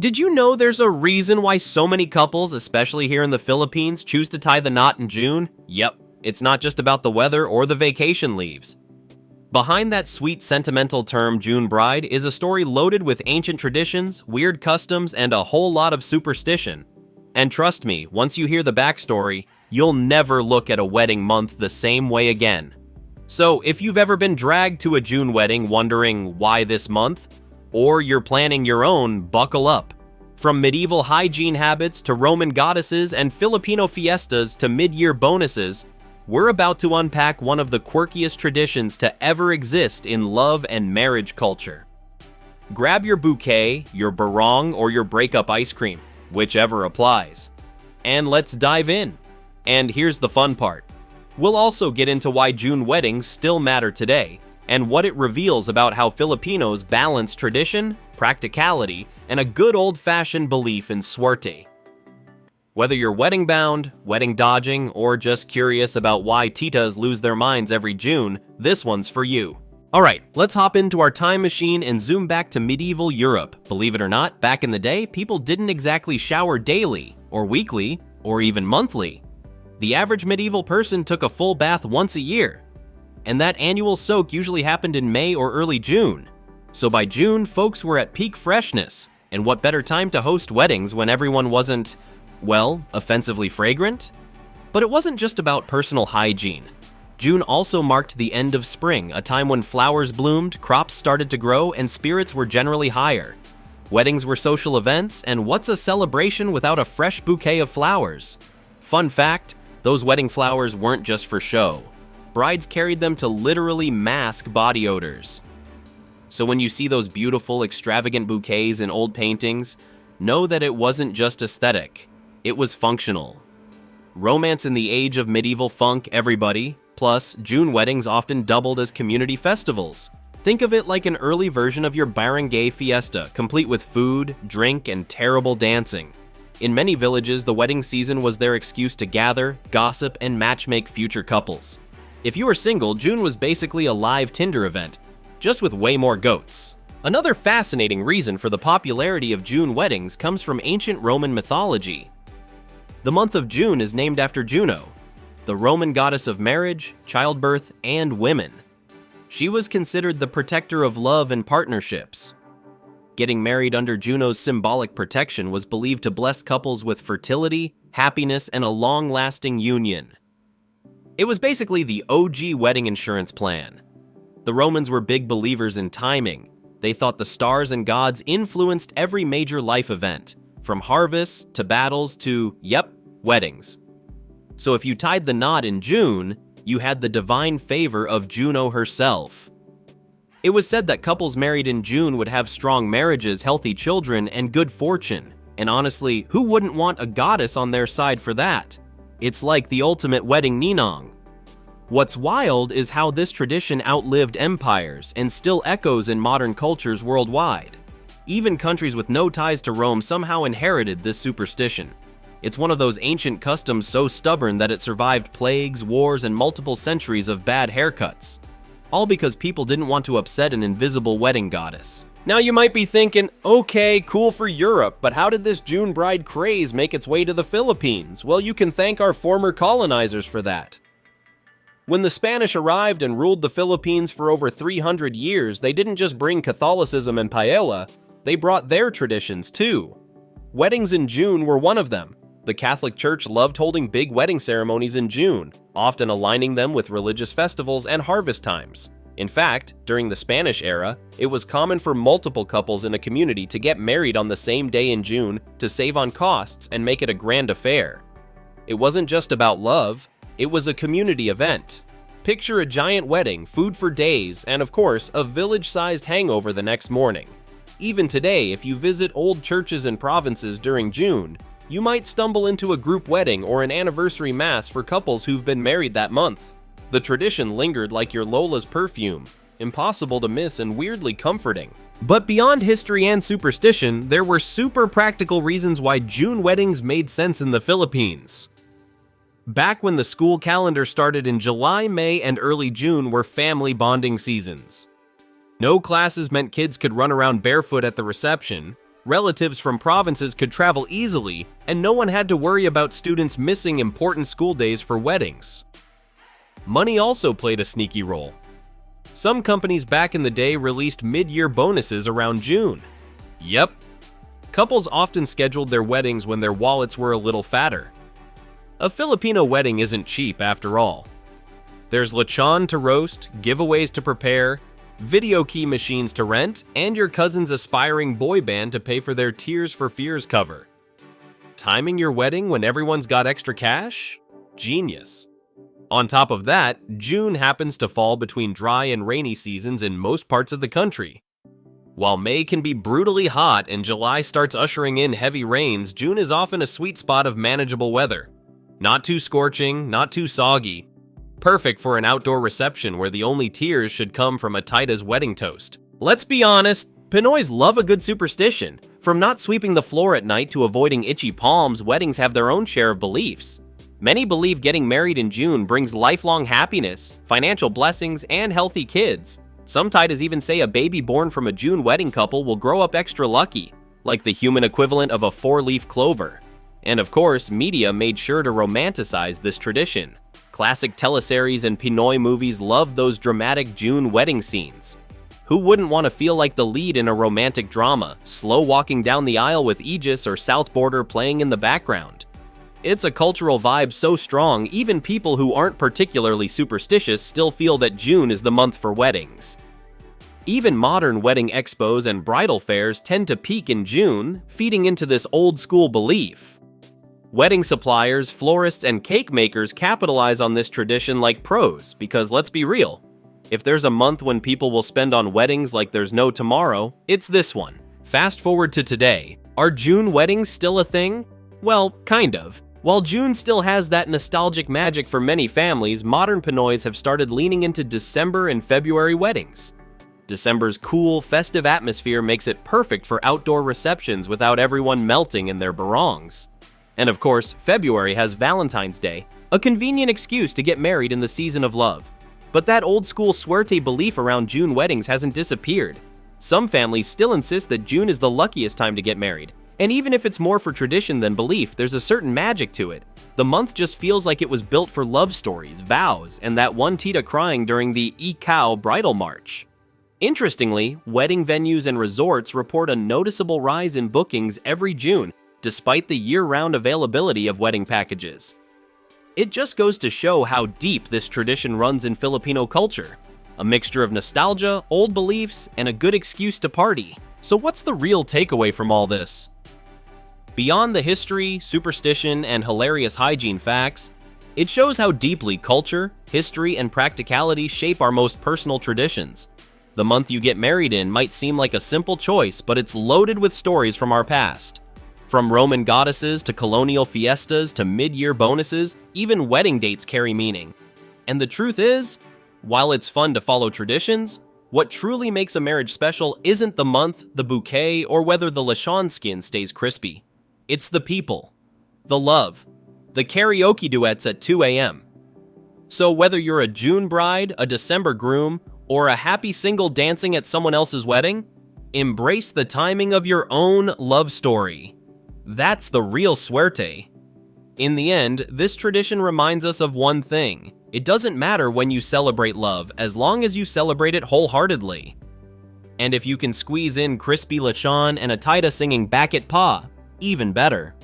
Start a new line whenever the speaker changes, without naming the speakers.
Did you know there's a reason why so many couples, especially here in the Philippines, choose to tie the knot in June? Yep, it's not just about the weather or the vacation leaves. Behind that sweet sentimental term June bride is a story loaded with ancient traditions, weird customs, and a whole lot of superstition. And trust me, once you hear the backstory, you'll never look at a wedding month the same way again. So if you've ever been dragged to a June wedding wondering why this month, or you're planning your own, buckle up. From medieval hygiene habits to Roman goddesses and Filipino fiestas to mid-year bonuses, we're about to unpack one of the quirkiest traditions to ever exist in love and marriage culture. Grab your bouquet, your barong, or your breakup ice cream, whichever applies. And let's dive in. And here's the fun part. We'll also get into why June weddings still matter today, and what it reveals about how Filipinos balance tradition, practicality, and a good old-fashioned belief in suerte. Whether you're wedding-bound, wedding-dodging, or just curious about why titas lose their minds every June, this one's for you. Alright, let's hop into our time machine and zoom back to medieval Europe. Believe it or not, back in the day, people didn't exactly shower daily, or weekly, or even monthly. The average medieval person took a full bath once a year, and that annual soak usually happened in May or early June. So by June, folks were at peak freshness, and what better time to host weddings when everyone wasn't, well, offensively fragrant? But it wasn't just about personal hygiene. June also marked the end of spring, a time when flowers bloomed, crops started to grow, and spirits were generally higher. Weddings were social events, and what's a celebration without a fresh bouquet of flowers? Fun fact, those wedding flowers weren't just for show. Brides carried them to literally mask body odors. So when you see those beautiful, extravagant bouquets in old paintings, know that it wasn't just aesthetic, it was functional. Romance in the age of medieval funk, everybody, plus June weddings often doubled as community festivals. Think of it like an early version of your barangay fiesta, complete with food, drink, and terrible dancing. In many villages, the wedding season was their excuse to gather, gossip, and matchmake future couples. If you were single, June was basically a live Tinder event, just with way more goats. Another fascinating reason for the popularity of June weddings comes from ancient Roman mythology. The month of June is named after Juno, the Roman goddess of marriage, childbirth, and women. She was considered the protector of love and partnerships. Getting married under Juno's symbolic protection was believed to bless couples with fertility, happiness, and a long-lasting union. It was basically the OG wedding insurance plan. The Romans were big believers in timing. They thought the stars and gods influenced every major life event, from harvests to battles to, weddings. So if you tied the knot in June, you had the divine favor of Juno herself. It was said that couples married in June would have strong marriages, healthy children, and good fortune. And honestly, who wouldn't want a goddess on their side for that? It's like the ultimate wedding ninong. What's wild is how this tradition outlived empires and still echoes in modern cultures worldwide. Even countries with no ties to Rome somehow inherited this superstition. It's one of those ancient customs so stubborn that it survived plagues, wars, and multiple centuries of bad haircuts. All because people didn't want to upset an invisible wedding goddess. Now you might be thinking, okay, cool for Europe, but how did this June bride craze make its way to the Philippines? Well, you can thank our former colonizers for that. When the Spanish arrived and ruled the Philippines for over 300 years, they didn't just bring Catholicism and paella, they brought their traditions too. Weddings in June were one of them. The Catholic Church loved holding big wedding ceremonies in June, often aligning them with religious festivals and harvest times. In fact, during the Spanish era, it was common for multiple couples in a community to get married on the same day in June to save on costs and make it a grand affair. It wasn't just about love, it was a community event. Picture a giant wedding, food for days, and of course, a village-sized hangover the next morning. Even today, if you visit old churches and provinces during June, you might stumble into a group wedding or an anniversary mass for couples who've been married that month. The tradition lingered like your Lola's perfume, impossible to miss and weirdly comforting. But beyond history and superstition, there were super practical reasons why June weddings made sense in the Philippines. Back when the school calendar started in July, May, and early June were family bonding seasons. No classes meant kids could run around barefoot at the reception, Relatives from provinces could travel easily, and no one had to worry about students missing important school days for weddings. Money also played a sneaky role. Some companies back in the day released mid-year bonuses around June. Yep. Couples often scheduled their weddings when their wallets were a little fatter. A Filipino wedding isn't cheap after all. There's lechon to roast, giveaways to prepare, video key machines to rent, and your cousin's aspiring boy band to pay for their Tears for Fears cover. Timing your wedding when everyone's got extra cash? Genius. On top of that, June happens to fall between dry and rainy seasons in most parts of the country. While May can be brutally hot and July starts ushering in heavy rains, June is often a sweet spot of manageable weather. Not too scorching, not too soggy. Perfect for an outdoor reception where the only tears should come from a tita's wedding toast. Let's be honest, Pinoys love a good superstition. From not sweeping the floor at night to avoiding itchy palms, weddings have their own share of beliefs. Many believe getting married in June brings lifelong happiness, financial blessings, and healthy kids. Some titas even say a baby born from a June wedding couple will grow up extra lucky, like the human equivalent of a four-leaf clover. And of course, media made sure to romanticize this tradition. Classic teleseries and Pinoy movies love those dramatic June wedding scenes. Who wouldn't want to feel like the lead in a romantic drama, slow walking down the aisle with Aegis or South Border playing in the background? It's a cultural vibe so strong, even people who aren't particularly superstitious still feel that June is the month for weddings. Even modern wedding expos and bridal fairs tend to peak in June, feeding into this old-school belief. Wedding suppliers, florists, and cake makers capitalize on this tradition like pros because let's be real, if there's a month when people will spend on weddings like there's no tomorrow, it's this one. Fast forward to today. Are June weddings still a thing? Well, kind of. While June still has that nostalgic magic for many families, modern Pinoys have started leaning into December and February weddings. December's cool, festive atmosphere makes it perfect for outdoor receptions without everyone melting in their barongs. And of course, February has Valentine's Day, a convenient excuse to get married in the season of love. But that old-school suerte belief around June weddings hasn't disappeared. Some families still insist that June is the luckiest time to get married. And even if it's more for tradition than belief, there's a certain magic to it. The month just feels like it was built for love stories, vows, and that one tita crying during the Ikaw bridal march. Interestingly, wedding venues and resorts report a noticeable rise in bookings every June, despite the year-round availability of wedding packages. It just goes to show how deep this tradition runs in Filipino culture. A mixture of nostalgia, old beliefs, and a good excuse to party. So what's the real takeaway from all this? Beyond the history, superstition, and hilarious hygiene facts, it shows how deeply culture, history, and practicality shape our most personal traditions. The month you get married in might seem like a simple choice, but it's loaded with stories from our past. From Roman goddesses to colonial fiestas to mid-year bonuses, even wedding dates carry meaning. And the truth is, while it's fun to follow traditions, what truly makes a marriage special isn't the month, the bouquet, or whether the lechon skin stays crispy. It's the people, the love, the karaoke duets at 2 a.m. So whether you're a June bride, a December groom, or a happy single dancing at someone else's wedding, embrace the timing of your own love story. That's the real suerte. In the end, this tradition reminds us of one thing. It doesn't matter when you celebrate love, as long as you celebrate it wholeheartedly. And if you can squeeze in crispy lechon and a tita singing back at pa, even better.